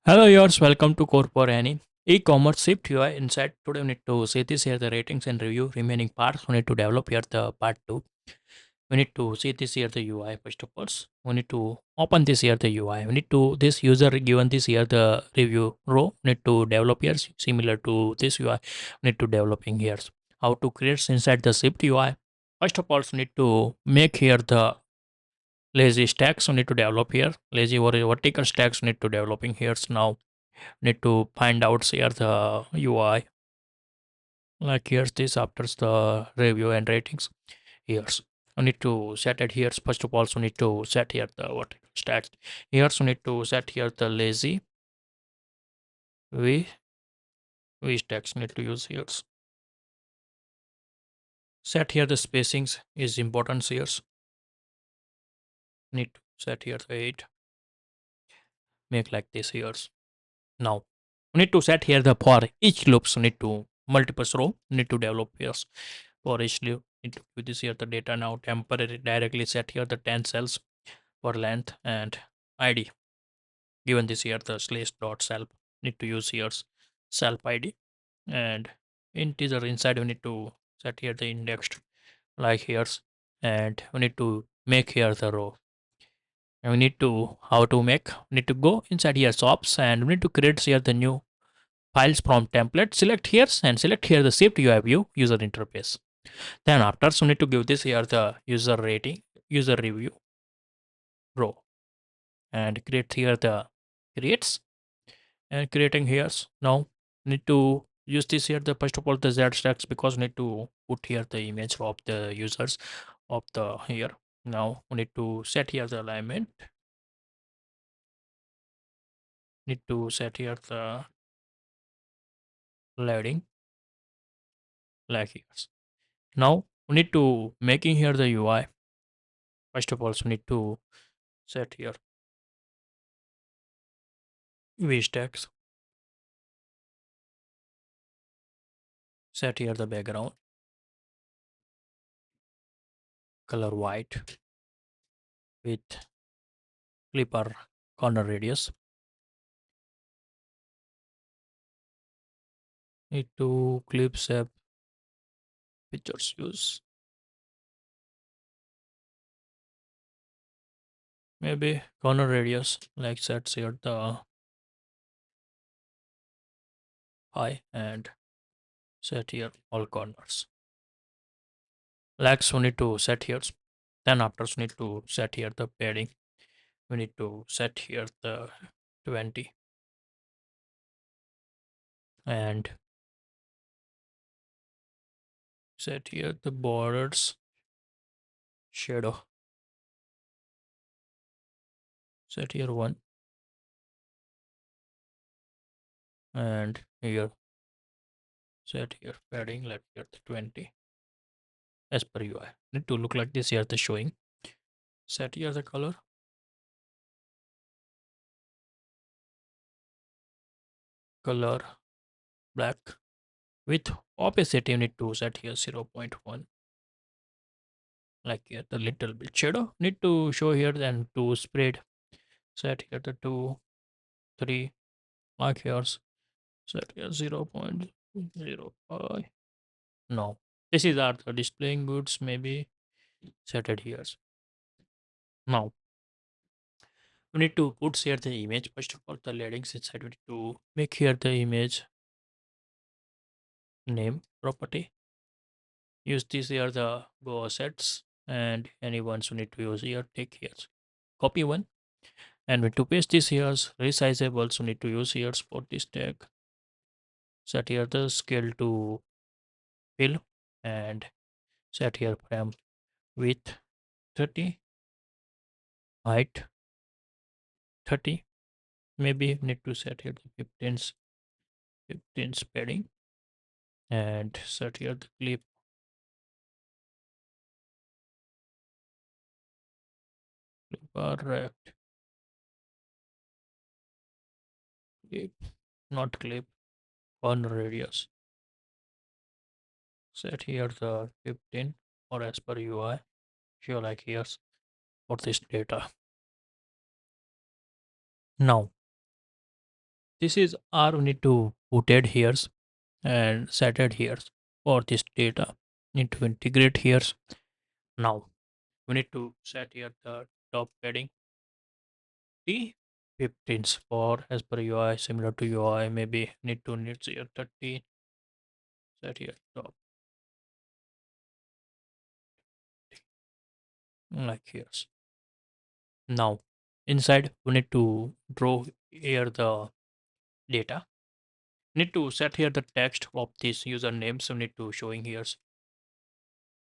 Hello, yours. Welcome to CodeForAny. E-commerce SwiftUI inside. Today we need to see this here the ratings and review remaining parts. We need to develop here the part two. We need to see this here the UI first of all. We need to open this here the UI. We need to this user given this here the review row. We need to develop here similar to this UI. We need to developing here. How to create inside the SwiftUI. First of all, we need to make here the lazy stacks. We need to develop here lazy or vertical stacks. We need to developing here now need to find out here the UI. Like here's this after the review and ratings. Here's I need to set it here. First of all, so need to set here the what stats. Here so need to set here the lazy v v stacks need to use here. Set here the spacings is important here. Need to set here the 8. Make like this here. Now we need to set here the for each loops need to multiple row need to develop here. For each loop need to do this here the data now temporary directly set here the 10 cells for length and id given this here the slash dot self need to use here self id and integer inside we need to set here the indexed like here and we need to make here the row and we need to how to make we need to go inside here shops and we need to create here the new files from template select here and select here the shift UI view user interface. Then after so we need to give this here the user rating user review row and create here the creates and creating here now need to use this here the first of all the z stacks because need to put here the image of the users of the here. Now we need to set here the alignment, need to set here the loading like here. Now we need to making here the UI. First of all so we need to set here v stacks, set here the background color white with clipper corner radius. Need to clip shape pictures use maybe corner radius like sets here the high and set here all corners. Legs we need to set here. Then after we need to set here the padding. We need to set here the 20 and set here the borders shadow. Set here 1 and here set here padding like here the 20 as per UI. Need to look like this here the showing. Set here the color black with opacity you need to set here 0.1 like here the little bit shadow need to show here and to spread set here the 2 3 like here set here 0.05. No, this is our the displaying goods maybe set it here. Now we need to put here the image first of all the leadings inside we need to make here the image name property. Use this here the go assets and any ones we need to use here take here copy one and when to paste this here resizable so need to use here for this tag. Set here the scale to fill and set here frame width 30 height 30 maybe need to set here the 15 padding and set here the clip correct clip not clip corner radius set here the 15 or as per UI show like here for this data. Now This is our we need to put it here and set it here for this data. Need to integrate here. Now we need to set here the top padding T15s for as per UI similar to UI maybe need here 30 set here top like here. Now inside we need to draw here the data. Need to set here the text of this username. So need to showing here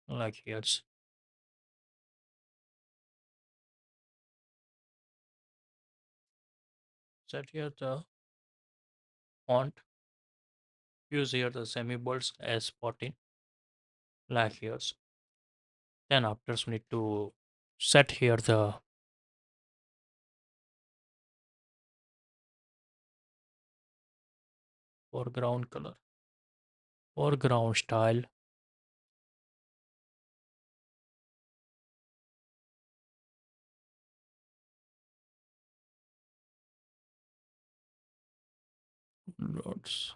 like here. Set here the font. Use here the semi bolds as 14 like here. Then after we need to set here the foreground color, foreground style, dots,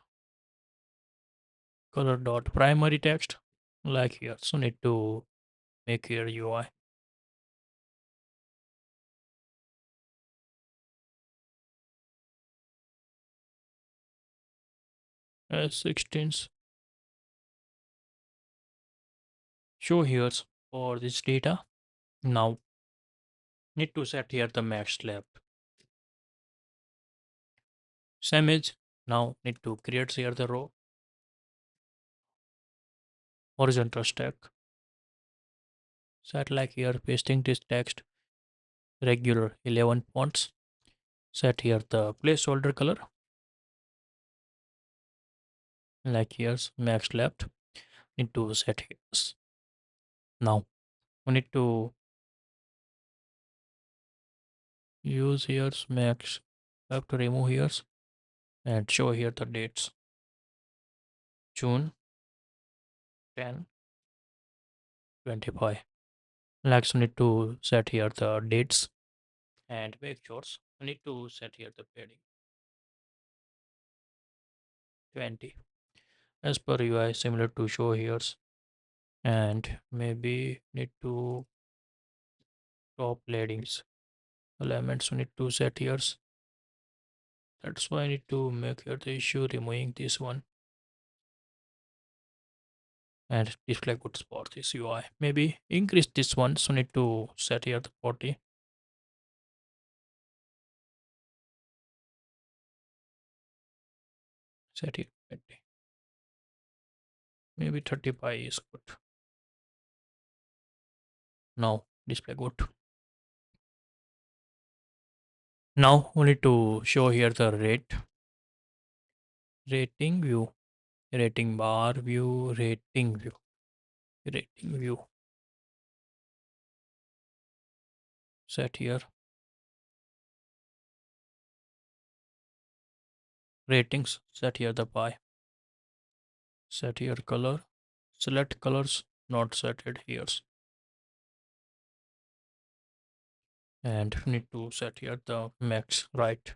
color dot primary text like here. So need to make here UI as 16s. Show here for this data. Now need to set here the max left. Same as now need to create here the row horizontal stack. Set like here pasting this text regular 11 fonts. Set here the placeholder color like here's max left. Need to set here. Now we need to use here's max left to remove here's and show here the dates. June 10 25. Like we need to set here the dates and make sure we need to set here the padding 20 as per UI similar to show here's and maybe need to top leadings elements we need to set here's. That's why I need to make here the issue removing this one and display goods for this UI. Maybe increase this one, so need to set here the 40. Set here 20. Maybe 35 is good. Now display good. Now we need to show here the rating view, rating bar view, rating view, rating view. Set here ratings, set here the pie, set here color, select colors not set it here, and need to set here the max right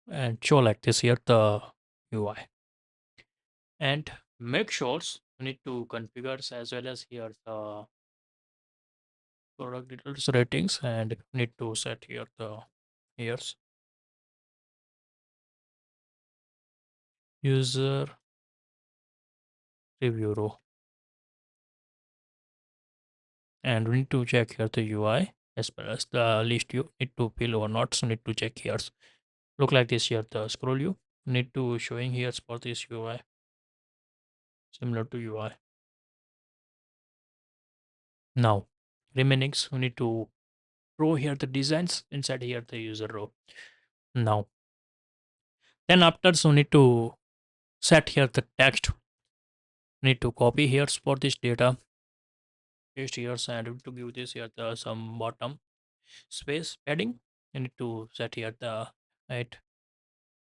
and show like this here the UI and make sure you need to configure as well as here the product details ratings and need to set here the here's user review row and we need to check here the UI as well as the list you need to fill or not, so need to check here. Look like this here the scroll view need to showing here for this UI similar to UI. Now remainings we need to row here the designs inside here the user row. Now then after so need to set here the text. Need to copy here for this data paste here and to give this here the some bottom space padding. You need to set here the height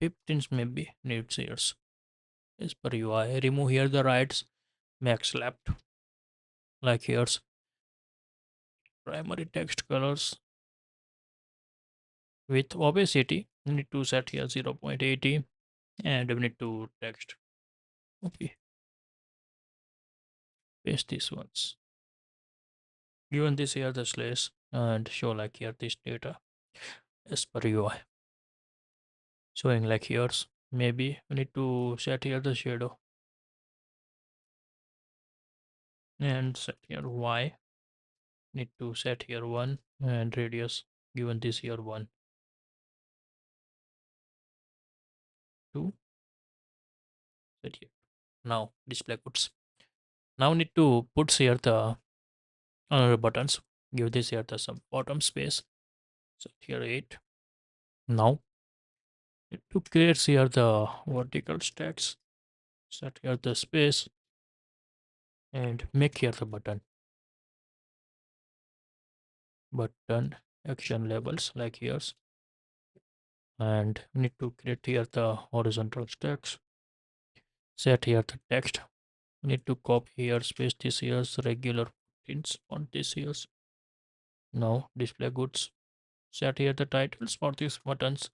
15 maybe needs here as per UI. Remove here the rights max left like here's primary text colors with opacity We need to set here 0.80 and we need to text. Okay, paste these ones. Given this here the slash and show like here this data as per UI. Showing like here's maybe we need to set here the shadow and set here Y. Need to set here 1 and radius given this here 1, 2, set here. Now display goods. Now need to put here the another buttons. Give this here the some bottom space. Set here 8. Now need to create here the vertical stacks. Set here the space and make here the button action labels like here's, and we need to create here the horizontal stacks. Set here the text. We need to copy here space this here's regular prints on this here's. Now display goods. Set here the titles for these buttons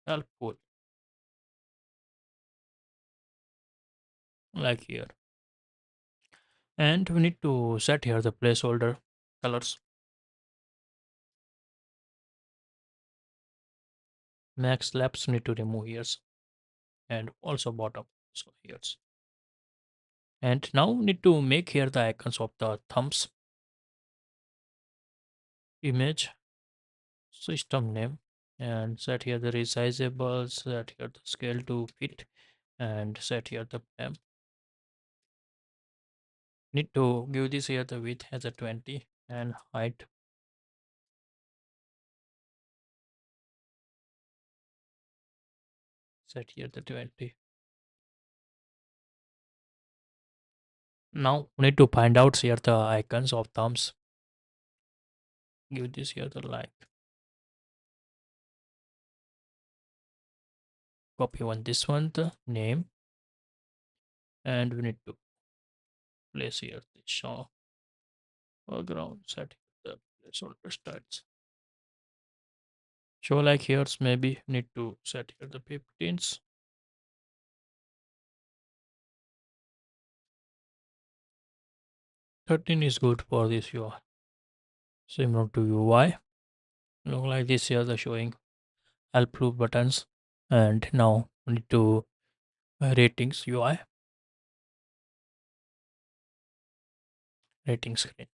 helpful like here, and we need to set here the placeholder colors. Max labs need to remove here's and also bottom so here's. And now we need to make here the icons of the thumbs. Image, system name, and set here the resizable, set here the scale to fit, and set here the need to give this here the width as a 20 and height set here the 20. Now we need to find out here the icons of thumbs. Give this here the like, copy this one the name, and we need to place here the show background, set the placeholder styles. Show like here's maybe need to set here the 15s. 13 is good for this UI. Similar to UI. Look like this here the showing help proof buttons, and now we need to ratings UI, rating screen.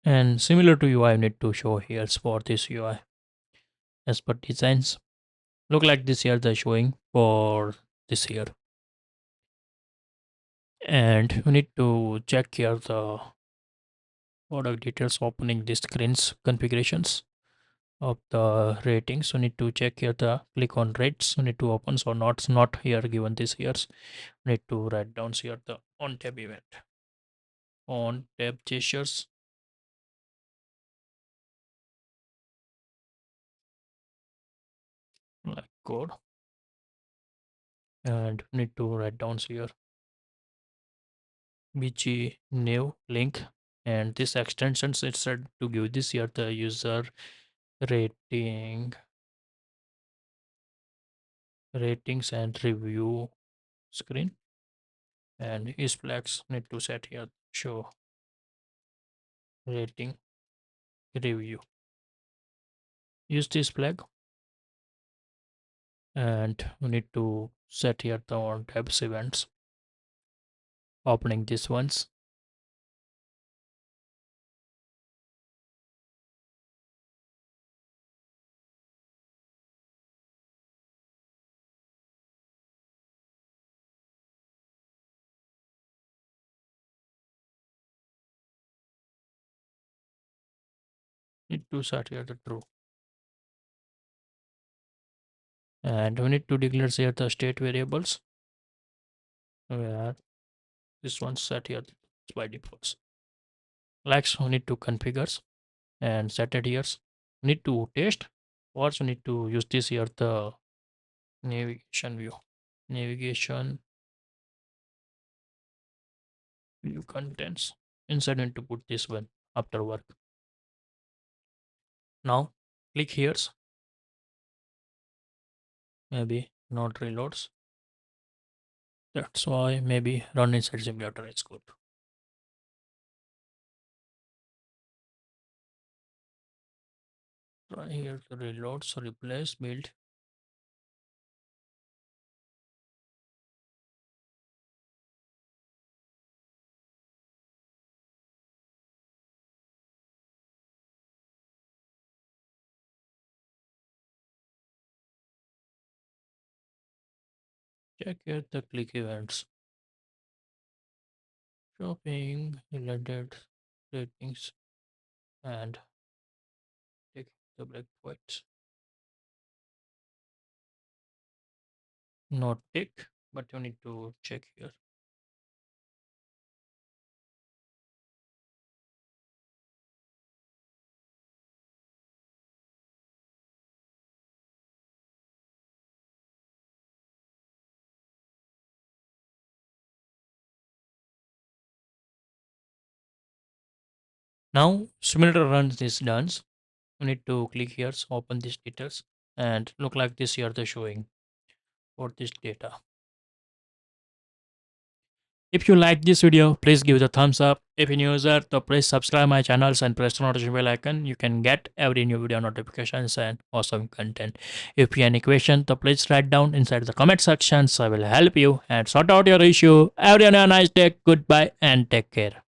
And similar to UI, I need to show here for this UI as per designs. Look like this here the showing for this here. And we need to check here the product details opening the screens configurations of the ratings. We need to check here the click on rates. We need to open or not here given this here. Need to write down here the on tab event. On tab gestures. Like code. And need to write down here bg new link, and this extensions it's said to give this here the user rating ratings and review screen, and is flags need to set here show rating review. Use this flag, and we need to set here the on tabs events opening this ones. Need to set here the true, and we need to declare here the state variables where this one set here by defaults. Likes we need to configure and set it here. Need to test, or you need to use this here the navigation view contents inside, and to put this one after work. Now click here, maybe not reloads. That's why maybe run inside simulator is good. Try here to reload, so replace build. Check here the click events. Shopping, related ratings, and take the black whites. Not tick, but you need to check here. Now simulator runs this done. You need to click here, so open these details, and look like this here the showing for this data. If you like this video, please give it a thumbs up. If you're new user, so please subscribe my channels and press the notification bell icon. You can get every new video notifications and awesome content. If you have any question, so please write down inside the comment section. So I will help you and sort out your issue. Everyone have a nice day. Goodbye and take care.